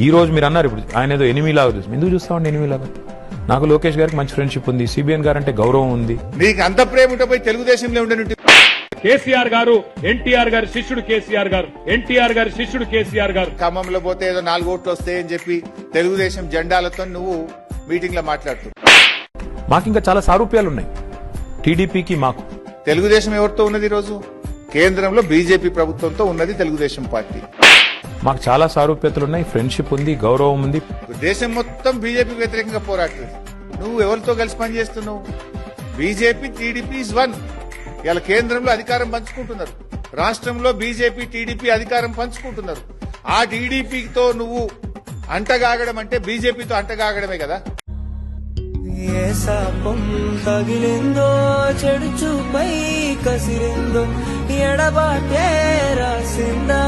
ఈ రోజు మీరు అన్నారు ఇప్పుడు ఆయన ఏదో ఎనిమిలాగా చూసి ఎందుకు చూస్తామండి ఎనిమిలాగా? నాకు లోకేష్ గారికి మంచి ఫ్రెండ్షిప్ ఉంది, సిబిఎన్ గారు అంటే గౌరవం ఉంది. నీకు అంత ప్రేమ ఉంటే పోయి తెలుగుదేశంలో ఉండేటువంటి కేసీఆర్ గారు ఎన్టీఆర్ గారి శిష్యుడు కేసీఆర్ గారు, ఎన్టీఆర్ గారి శిష్యుడు కేసీఆర్ గారు. ఖమ్మంలో పోతే ఏదో 4 ఓట్లు వస్తాయని చెప్పి తెలుగుదేశం జెండాలతో నువ్వు మీటింగ్ లో మాట్లాడుతున్నావు. మాకు ఇంకా చాలా సారూప్యాలు ఉన్నాయి టీడీపీకి మాకు. తెలుగుదేశం ఎవరితో ఉన్నది? ఈరోజు కేంద్రంలో బీజేపీ ప్రభుత్వంతో ఉన్నది తెలుగుదేశం పార్టీ. మాకు చాలా సారూప్యతలు ఉన్నాయి, ఫ్రెండ్షిప్ ఉంది, గౌరవం ఉంది. దేశం మొత్తం బీజేపీ వ్యతిరేకంగా పోరాడుతుంది. నువ్వు ఎవరితో కలిసి పనిచేస్తున్నావు? BJP TDP is one. ఇలా కేంద్రంలో అధికారం పంచుకుంటున్నారు, రాష్ట్రంలో బీజేపీ టీడీపీ అధికారం పంచుకుంటున్నారు. ఆ టీడీపీతో నువ్వు అంటగాగడం అంటే బీజేపీతో అంటగాగడమే కదా. ఏ శాపం తగిలిందో, చెడు చూపై కసిరిందో, ఎడబాటే రాసిందా.